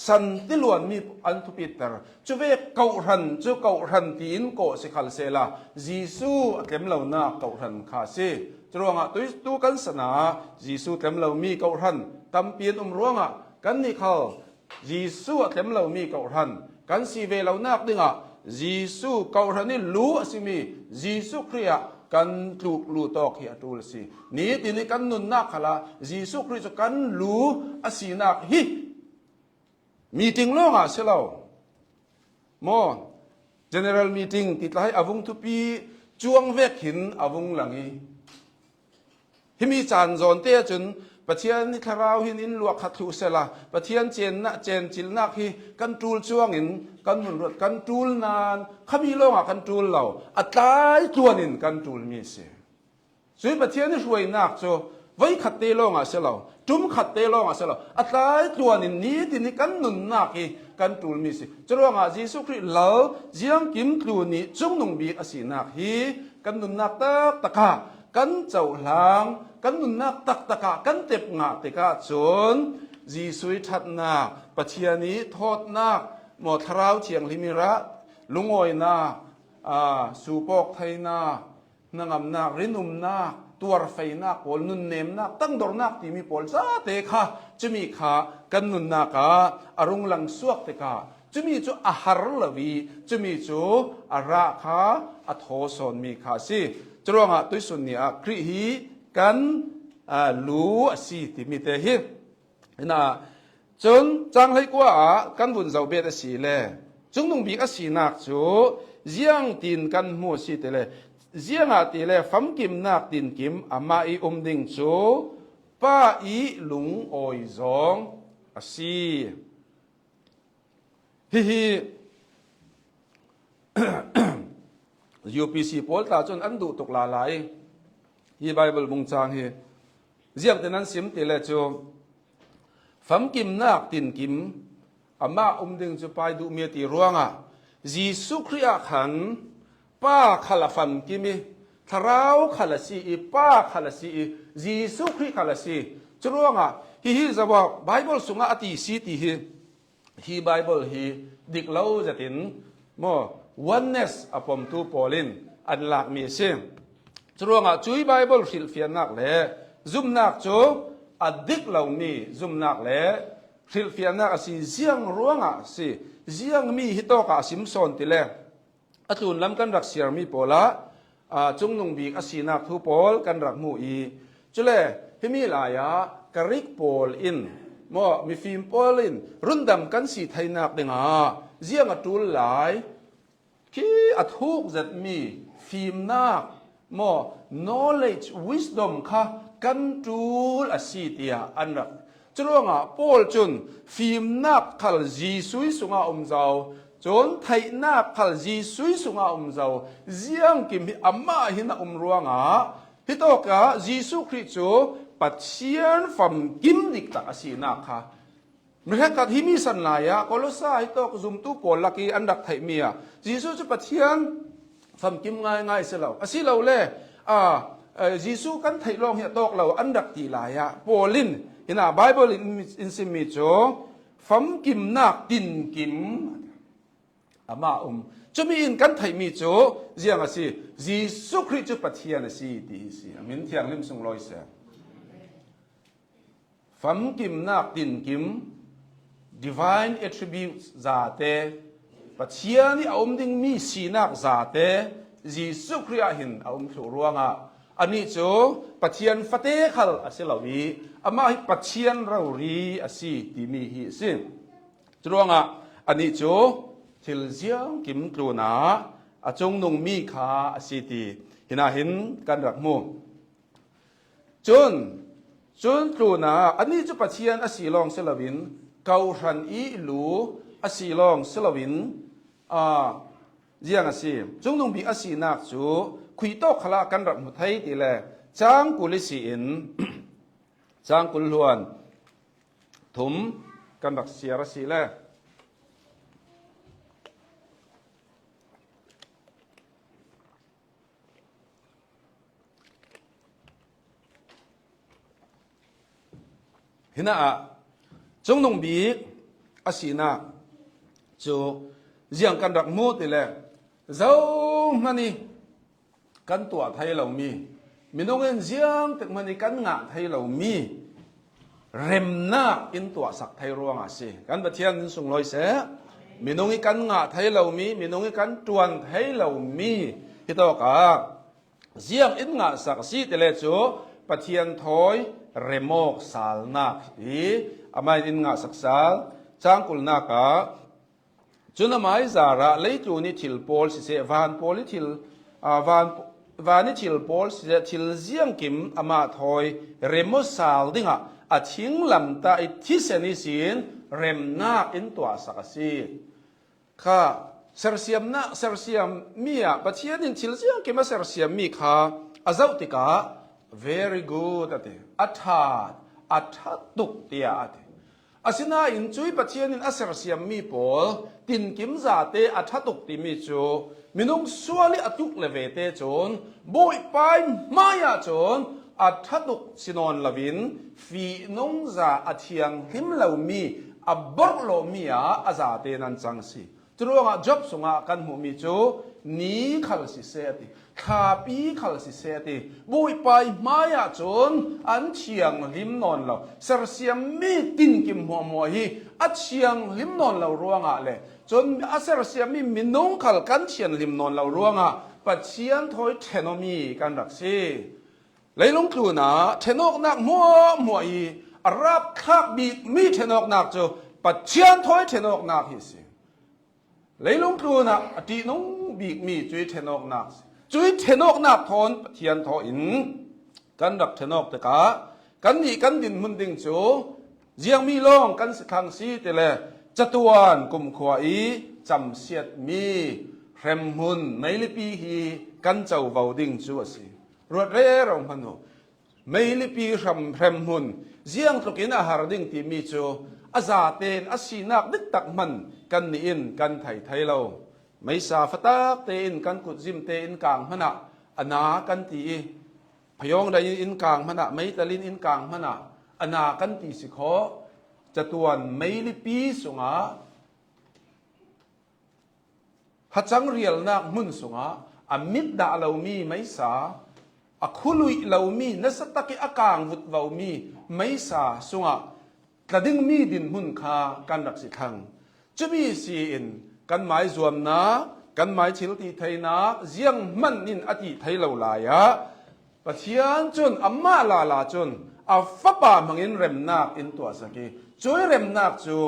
สันติลวนมีอันทุปีตรจูเวกเกาทันตีนโกสิขัลเซลาจีซูเต็มเหล่านักเกาทันคาซีจรวงตัวกันสนาจีซูเต็มเหล่ามีเกาทันตั้มเปียนรวงกันนี่เขาจีซูเต็มเหล่ามีเกาทันกันสีเวเหล่านักดึงจีซูเกาทันนี่รู้สิมีจีซูครียกันถูกลูตอกเหียตูลสินี้ทีนี้กันนุนนักขละจีซูคริสกันรู้อสีนักฮิมีติงล่องเสลาโม general meeting ติดไล่อวุงทุปีจวงเวกหินอวุงหลังอีฮิมีจานจอนเตจนปะเทียนนิคาราวหินอินลวกขัดทุเสลาปะเทียนเจนจิลนักฮิกันจูลช่วงอินกันมุนรถกันจูลนานขมีล่องกันจูลเหล่าอัตายจวนอินกันจูลมีเสียสุยปะเทียนนี่ช่วยนักโจไว้ขัดเตล่องเสลาจุ่มขัดเตล่องเสลาอัตายจวนอินนี้ที่นี่กันนุนนักฮิกันจูลมีเสียจรวงจีสุคริเหล่าเจียงกิมครูนี้จงนงบีอสีนักฮิกันนุนนักตะกากันเจ้าหลังกันนุนนักตักตะกากันเต็บงาเตกาจนจีสุยทัดนักปะเทียนี้ทอดนักหมดราวเทียงลิมิระลุงอยนักสูปอกไทยนักนางอำนักรินุมนักตัวไฟนักปอลนุนเนมนักตั้งดอร์นักที่มีปอลซาเตกาจะมีขากันนุนนักอารมณ์หลังสวกเตกาจะมีจูอาหารลวีจะมีจูอาราคาอัทโฮสอนมีขาสิจรวงตุยสุนีคริฮีกันลูสีที่มีเตหิ นะจนจังให้กว่ากันบุญเจ้าเบ็ดสีแล จงนงบีกสีนักจูเจียงตีนกันหมู่สิเตเลเจียงอาติเลฟัมกิมนักตีนกิมอามาอีดิ่งจูป้าอีลุงโอยจงอสีฮิUPC โพลตาจนอันดูตกลาไหลฮีไบเบิลมุงจางฮีเจียงแต่นั้นสิมติเลจูฟัมกิมนักตีนกิมอามาดิ่งจูไปดูเมียตีร่วงอ่ะจีสุคริอาขันป้าขลัฟัมกิมิทาราวขลัสีป้าขลัสีจีสุคริขลัสีจร่วงอ่ะฮีจะบอกไบเบิลสุงอาติสีตีฮีไบเบิลฮีดิกเล่าจะตินโมoneness อปมตูโพลินอันหลักมีเสียงจร่วงอ่ะจุยไบเบิลฟิลเฟียนักเล่ซุมนักจูอดิกเล่ามีซุมนักเล่ฟิลเฟียนักสิเสียงร่วงอ่ะสิเสียงมีฮิโตกะสิมซอนติเลอตุนลำกันรักเสียมีโพละจงนงบีกอสีนักทุโพลกันรักมูอีจุเลฮิมีลายะกริกโพลอินโมมีฟิล์มโพลอินรุ่นดำกันสีไทยนักเด้งเสียงอตุลหลายคีอัทุกจัดมีฟิล์มนักโม knowledge wisdom ค่ะกันตูลอสีเตียอันรักจรวงโพลจุนฟิล์มนักขัลจีซุยสุงาเจ้าจนไทยนักขัลจีซุยสุงาเจ้าเจียงกิมอามาหินะรวงฮิโตกะจีสุคริสต์ปัจเจียนฟัมกิมดิกตาสีนักค่ะเมื่อกัดฮิมิสันลายะก็ลสาฮิโตกซุมตูโพลักอีอันดักไทยมีจีสุจะปัจเจียนฟัมกิมง่ายเสียแล้วสิเราเล่จีสุกันไทยลองเฮียตอกเราอันดักตีลายะโพลินin a Bible in simicho fam kim nak tin kim ama cho mi in kan thai mi cho jiang asi Jesu Christ chu pathian asi ti si amin thiang lim sung loi se fam kim nak tin kim divine attributes za te pathian ni ding mi si nak za te Jesu Christ hin thu ruanga ani cho pathian fate khal asilawi ama hi pathian rauri asi timi hi sin truanga ani cho thiljiang kim truna achong nong mi kha asiti hina hin kan rakmu chun truna ani chu pathian asilong selawin kauran i lu asilong selawin jiang asi chung nong bi asinak chu khuito khala kan rakmu thai ti le chang kulisi inจางกุลล้วนถุมกันรักเสียรสีแลหินะจงนงบีอาศีนาจูเจียงกันรักมูติแลเจ้ามันนี่กันตัวไทยเรามีมีน้องเอ็นเจียงแต่มันนี่กันงะไทยเรามีเร็มนักอินตัวสักไทยรวงสิกันประเทศนี้ส่งลอยเสมีน้องอีกันงะไทยเรามีน้องอีกันจวนไทยเรามีที่ตัวกะเจียงอินงะสักสิแต่ละจูประเทศถอยเรโมกสาลนักอามาอินงะสักสาลจางกุลนักจุนมาอิจาระเลยจูนี่ทิลโพลสิเสวานโพลทิลวานิทิลโพลสิทิลเจียงกิมอามาถอยเรโมสาลดิ่งอาทิงลำตาอิทิเสนิสินเรมนักอินตัวสักสิค่ะเซอร์เซียมนะเซอร์เซียมมีปัจจัยนี้ทิลเจียงกิมเซอร์เซียมมีค่ะอาเจ้าติกา very good อัฐาตุกเตียอาศินาอินจุยปัจจัยนี้อาเซอร์เซียมมีปอลตินกิมซาเตอัฐาตุกติมิจูมินุงสวลิอตุกเลเวเตจนบุยไปมายาจนอัฐตุกสินอนลวินฟีนงซาอัฐยังหิมเลวมีอับบรโลมีอาซาเตนันจังสีตรวงจับสงกันหูมีจูนี้ขัลสิเซติขาปีขัลสิเซติบุยไปมายาจนอันเชียงหิมนอนเราเสรเสียมมีตินกิมหัวมัวฮีอัดเชียงหิมนอนเรารวงอะเลยจนอาเสรเสียมมีมินงขัลกันเชียงหิมนอนเรารวงอะปัจเชียนถอยเทโนมีกันรักซีเลยลงครูนะเทนอกนักมัวอีรับคับบีมีเทนอกนักจูปัจเจียนถอยเทนอกนักฮิสิ lấy lung tu na ati nong big mi chui thenok nak thon pathian tho in kan rak thenok te ka kan ni kan din mun ding chu jiang mi long kan si thang si te le chatuan kum khwa i cham siat mi rem hun mai li pi hi kan chau vau ding chu asi ruat re rong hanu mai li pi rem hun jiang tukin a har ding ti mi chu aza ten asinak dik tak man kan ni in kan thai lo mai sa fatak te in kan kut jim te in kang hana ana kan tiพยองได้อินกลางมันไม่ตะลินอินกลางมันอนากันตีสิขอจะตวนไม่ลิปีสุงาฮัจังเรียลนักมุนสุงาอมิดดาเหล่ามีไม่สาอคุลุยเหล่ามีนัสตะกิอากางวุดเหล่ามีไม่สาสุงากระดิ่งมีดินมุนคากันรักสิทังจะมีสีอินกันหมายรวมนะกันหมายชิลตีไทยนะเจียงมันนินอติไทยเหล่าลายะปะเทียนจนอัมมาลาจนอาฟปามังอินเรมนักอินตัวสักจอยเรมนักจู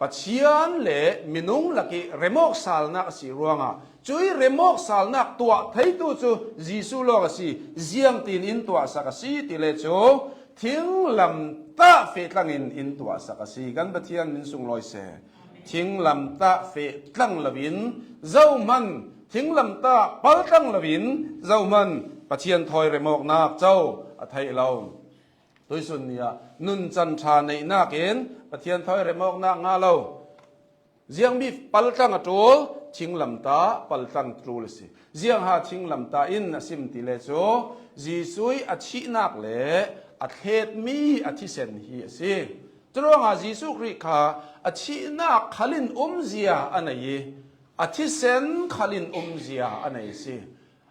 ปะเทียนเล่มินุงลักเรมอกสาลนักสิรวงจอยเรมอกสาลนักตัวไทยตัวจูจีสุโลกสิเจียงตีนอินตัวสักสิติเลจูทิ้งลำตาเฟตังอินตัวสักสิกันปะเทียนมินสุงลอยเสทิ้งลำตาเฟตังลวินเจ้ามันทิ้งลำตาปัลตังลวินเจ้ามันปะเทียนถอยเรมอกนักเจ้าไทยเราโดยส่วนนี้นุนจันทาในนักเองปะเทียนถอยเรมอกนักงาเราเจียงมีปัลตังตัวทิ้งลำตาปัลตังตัวเลยสิเจียงหาทิ้งลำตาอินสิมติเลโซจีซุยอธินักเล่อเทศมีอธิเซนฮีสิตรงอาจีสุคริกาอธินักขลินเจียอันไหนอธิเซนขลินเจียอันไหนสิ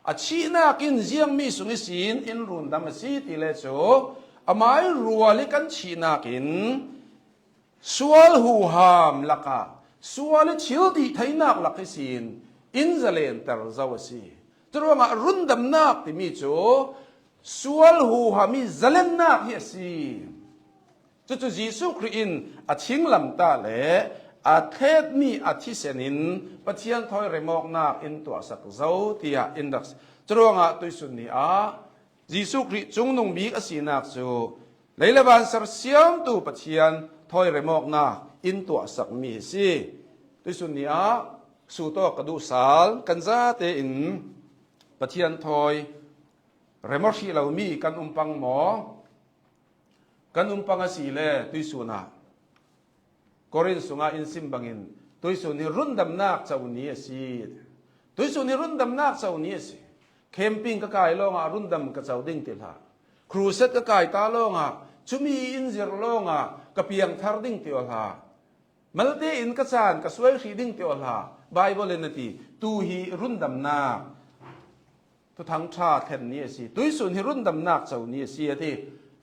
อาชีนักินเจียงมีสุนิสินอินรุนดามสีติเลโซอามายรัวลิกันชีนักินสวลหูหามลักะสวลชิลติไทยนักลักสินอินเจเลนเตอร์ซาวสีตรวงรุนดามนักที่มีโจสวลหูหามีเจเลนนักเฮสีจุดจีสุครีนอาชิงลำตาเลอาเทศมีอาทิเสนินปะเทียนถอยเรมอกนักอินตัวสักเจ้าที่อินดักตรวงตุยสุนีจีสุคริจงนงบีกสีนักจูเลยละบานสรเสียมตูปะเทียนถอยเรมอกนักอินตัวสักมีสิตุยสุนีสู่ตัวกระดูสาลกันซาเตอินปะเทียนถอยเรมอกชีเหล่ามีกันปังหมอกันปังสีเลตุยสุนากอรินสุงาอินซิมบังอินตัวสุนีรุนดำนักเจ้านี้สิตัวสุนีรุนดำนักเจ้านี้สิแคมปิ้งก็กายลงรุนดำกับเจ้าดิ่งติลาครูเซตก็กายตาลงชุมีอินเจรลงกับเพียงทาร์ดิ่งติวลามัลเตอินกัจานกับสวยขีดิ่งติวลาไบเบิลนตีตูฮีรุนดำนักตัวทั้งชาติแทนนี้สิตัวสุนีรุนดำนักเจ้านี้สิที่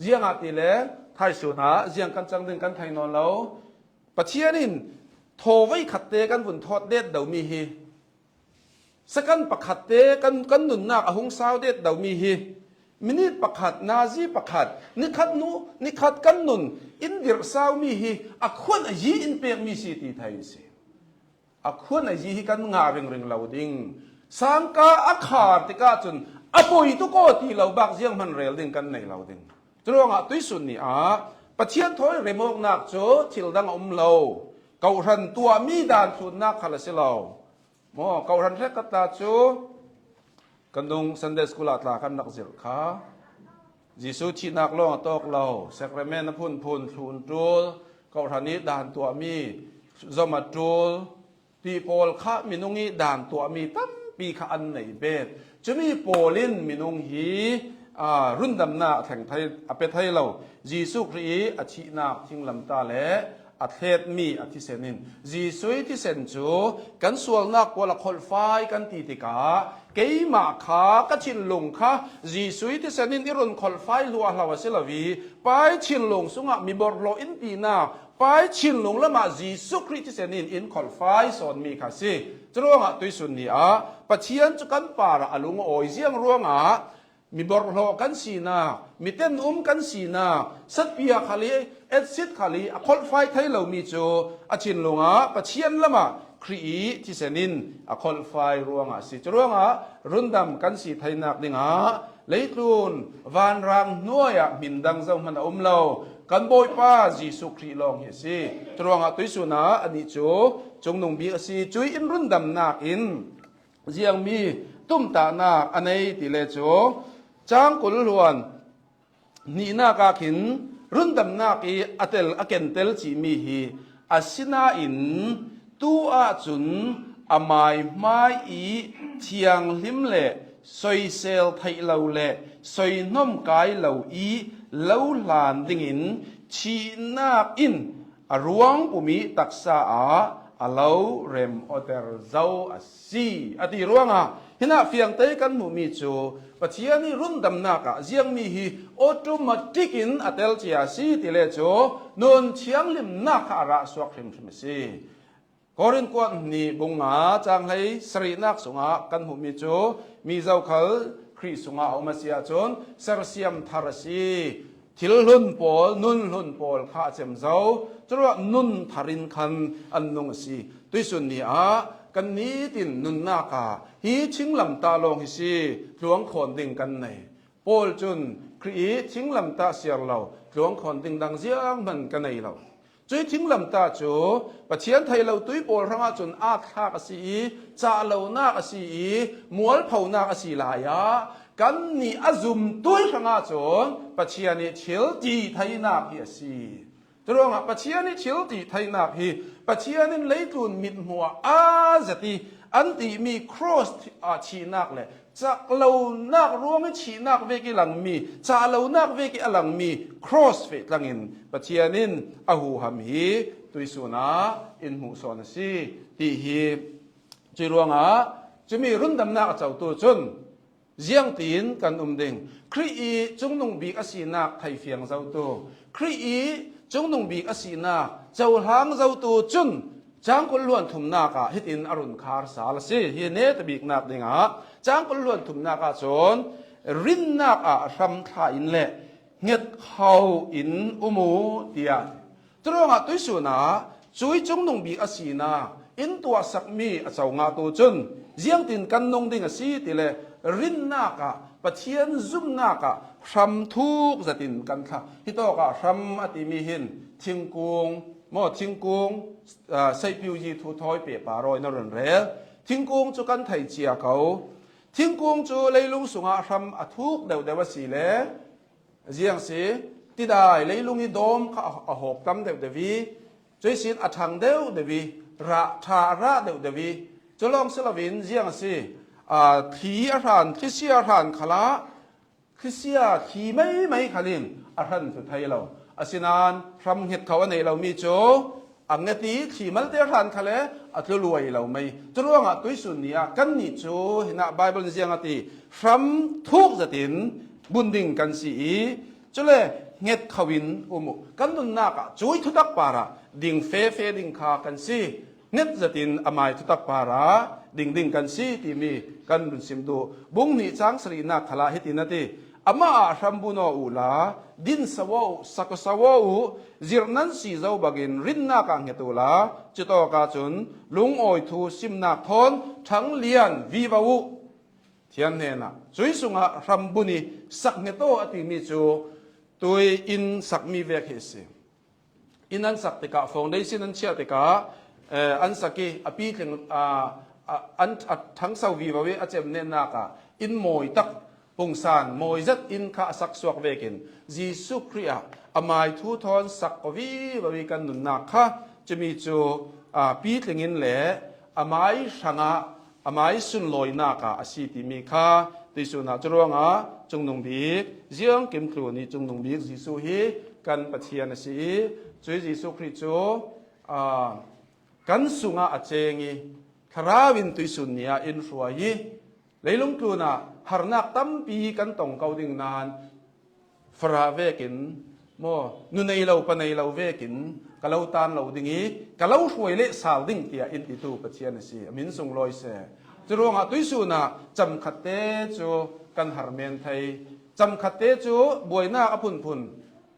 เจียงอาติเลไทยสุนาเจียงกันจังดึงกันไทยนอนแล้วปะเทียนินโทไว้ขัดเตกันบุญทอดเด็ดเดามีฮีสักันปักขัดเตกันหนุนนักอหงสาวเด็ดเดามีฮีมินิปักขัดนาซีปักขัดนิขัดนูนิขัดกันหนุนอินเดียสาวมีฮีอักขวนยีอินเปียกมีสีตีไทยสิอักขวนยีฮีกันงาเริงเหล่าดิ่งสังกาอักขาดติกาจนอปุยตุโกตีเหล่าบักเสียงมันเรลดิ่งกันในเหล่าดิ่งตรงตุยสุนนี่ปะเทียนถอยเรมอกนักโจทิลดังเลาเกาทันตัวมีดานสุดนักขัลสิเลาโมเกาทันเทกตาโจกันดงซันเดย์สกุลาตลากันนักจิลขาจิสุชีนักล่องตอกเลาเซกเรเมนพุนทุนจูลเกาทันนี้ดานตัวมีจอมาจูลปีโพลข้ามินุงี้ดานตัวมีตั้มปีข้าอันไหนเบสจะมีโพลินมินุงฮีรุ่นดำนาแข่งไทยอเปไทยเราจีสุครีอธินาทิ้งลำตาเละอัเทศมีอธิเสนินจีสุยที่เซนจูกันส่วนนักว่าละคนไฟกันตีติกาเกยมาขาก็ชินลงค่ะจีสุยที่เซนินอิรุนคนไฟลัวลาวสิลาวีไปชินลงสุงะมีบอร์โลอินตีนาไปชินลงละมาจีสุครีที่เซนินอินคนไฟสอนมีค่ะสิจะรู้ว่าตัวสุนนี้ปะเชียนจุกันป่าละอลุงโอยเสียงรู้ว่ามีบอร์โลกันสีนามีเต้นกันสีนาสัตเปียขาลีเอ็ดซิดขาลีคนไฟไทยเรามีโจอาชินลงปะเชียนละมาค ครีที่เสนินอคอลไฟรวงสิจรวงรุนดำกันสีไทยนักดิงเลยตุนวานรังนัวยมินดังเจ้ามันเลากันบอยป้าจีสุครีลองเฮสิจรวงตุยสุนาอันนี้จูจงนงบีสิจุยอินรุนดำนักอินเจียงมีตุ้มตานักอันนี้ติเลจูจางกุลล้วนนี่นักขินรุนดำนักอีอัตเลอเกนเตลจีมีฮีอาศินาอินตัวจุนอามายไม่อีเทียงลิมเล่สอยเซลไทยเราเล่สอยน้อมกายเราอีเล่าหลานดิ่งินชีนักอินรวงปุมีตักษาอาเล่าเรมอเตอร์เจ้าสีอติรวงเห็นเฟียงเตกันมุมีจูปัจจัยนี้รุ่นดำนักเจียงมีฮีออโตมัติกินอัตเลจียสีติเลจูนนเชียงลิมนักอาระสวกลิมสิ กอรินกวนนี่บุงหาจางให้สรีนักสงะกันหุมิโจมีเจ้าเขาคริสงะเอามาเสียจนเสรเสียมทารสีทิลลุนปอลนุนลุนปอลข้าเจมเจ้าจรวดนุนทารินคันอันนุงสีตุยสุนนี่กันนี้ตินนุนนากาฮีชิงลำตาลงฮิสีหลวงขอนดิ่งกันในปอลจุนครีชิงลำตาเสียเราหลวงขอนดิ่งดังเสียงมันกันในเราจุยทิ้งลำตาจูปัจเจียนไทยเราตุยโปลรังจนอาคากสีจ่าเราหน้ากสีมวลเผาหน้ากสีลายากันนี่อาจุมตุยรังจนปัจเจียนนี่เชลจีไทยนาพีสีตรงปัจเจียนนี่เชลจีไทยนาพีปัจเจียนนี่เลยตุนมิดหัวอาจติอันที่มีครอสชีนักเลยจากเรานักรวมชีนักเวกิหลังมีจากเรานักเวกิหลังมี crossfit หลังอินปัจเจียนินอาหูหำฮีตุยสุนาอินหูสอนสีตีฮีจีรวงจะมีรุ่นดำนักเจ้าตัวจนเจียงตีนกันดิ่งครีจงนงบีกอสีนักไทยเฟียงเจ้าตัวครีจงนงบีกอสีนักเจ้าหางเจ้าตัวจนจางคนล้วนถุมนากาฮิตอินอรุณคาร์สาลสิเฮเนตบีกนักดิ่งจางคนล้วนถุมนากาจนรินนักรำทาอินเล่เง็ดเขาอินอุโมเดียตรงตุยสุนาจุยจงนงบีกอสีนาอินตัวสักมีเจ้างาตัวจนเจียงตินกันนงดิ่งสีติเลรินนักปัจเจียนซุมนักรำทุกสตินกันค่ะฮิโตกรำอติมีหินทิงกุงมอทิงกุงใส่ผิวยีทูทอยเปียปารอยนรนเรทิงกุงจุกันไทยเจียเขาทิงกุงจูเลยลุงสุงารำอทุกเดวเดวสีเลเจียงสีติได้เลยลุงอีดอมข้าหอบตำเดวเดวีจุยสินอัฐังเดวเดวีระทาระเดวเดวีจะลองสลับวินเจียงสีทีอาหารคริสเตียอาหารขลาคริสเตียทีไม่ขลินอาหารสุดไทยเราอาศินานรำเห็ดเขาในเรามีโจอังเงตีขี่มัลเตอร์ฮันคะเลอัตลวยเราไม่ตรวงตุยสุนียกันนี่โจเห็นไบเบิลเสียงตีรำทุกสตินบุญดิ่งกันสีจุเลเง็ดขวินอุมุกันนุนนักจุยทุตักปาระดิ่งเฟดิ่งขากันสีเง็ดสตินอามายทุตักปาระดิ่งกันสีที่มีกันดุนสิมดูบุงนี่จางสรีนักขลาเฮตินาตีอามารัมบุโนอุลาดินสวาสักสวาจิรนันสีเจ้าบักินรินนักอังเฮตุลาจิตอกาจุนลุงออยทูสิมนักทอนทั้งเลียนวิวาวุเทียนเนนะจุยสุงะรัมบุนีสักเนโตอติมิจูตุยอินสักมีเวกเฮสิอินันสักติกาฟองได้สินันเชียติกาอันสักีอภิถึงอันทั้งสาวีวาเวอเจมเนนักอินโมยตักปงสานมอยจัดอินข้าสักสวกเวกินจีสุครีอาอามายทูทอนสักวีบวิกันนุนนักข้าจะมีจูปีถึงอินเล่อามายสังอามายสุนลอยนักอาศิติมีข้าติสุนาจรวงจงนงบีกเจียงเก็มครูนี้จงนงบีกจีสุฮีกันปัจเจียนสีจุยจีสุครีจูกันสุงอาเจงีคราวินตุยสุนียอินฟวยเลยลงครูน่ะหานักตั้มปีกันตองเกาดิ่งนานฟราเวกินโมนุนในเราปนในเราเวกินกะเราตานเราดิ่งนี้กะเราช่วยเละสาวดิ่งเตียอินติตูปัจเจียนสีมินส่งลอยเสจะรวงตุยสุน่ะจำขัดเตจูกันหาเมนไทยจำขัดเตจูบวยหน้าอภุนพุน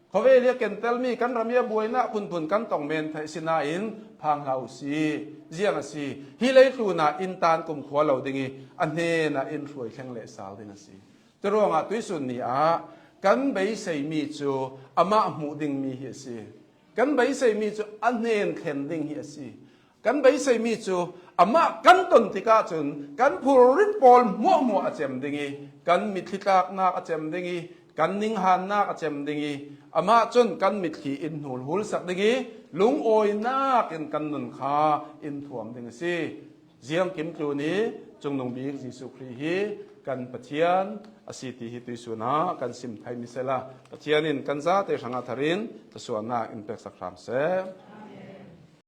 เขาเวเรียกเกนเตลมีกันรำเมียบวยหน้าพุนกันตองเมนไทยสินาอินพังเฮาสี เจียงสิฮิเลยตูน่ะอินตานกุมขวาเราดิงีอันเนน่ะอินรวยแข็งเลสาวดิงสิตรวงอ่ะตุยสุนนี่อ่ะกันไปใส่มีจูอามาหมูดิงมีเฮียสิกันไปใส่มีจูอันเนนเข็นดิงเฮียสิกันไปใส่มีจูอามากันตนติกาจุนกันพูริปอลมัวมัวอาเจมดิงีกันมิทิกากนักอาเจมดิงีกันนิงหันนักอาเจมดิงีอามาจนกันมิทีอินหูลหุลสักดิงีลุงโอยนักอินกันนุนขาอินถ่วมดิงสิเจียงกิมตูนี้จงนงบีกยิสุครีฮีกันปะเทียนอาศิติฮิตุสุนากันสิมไทยมิเซลาปะเทียนินกันซาเตชังอาทารินตะสวนาอินเปกสักครามเซ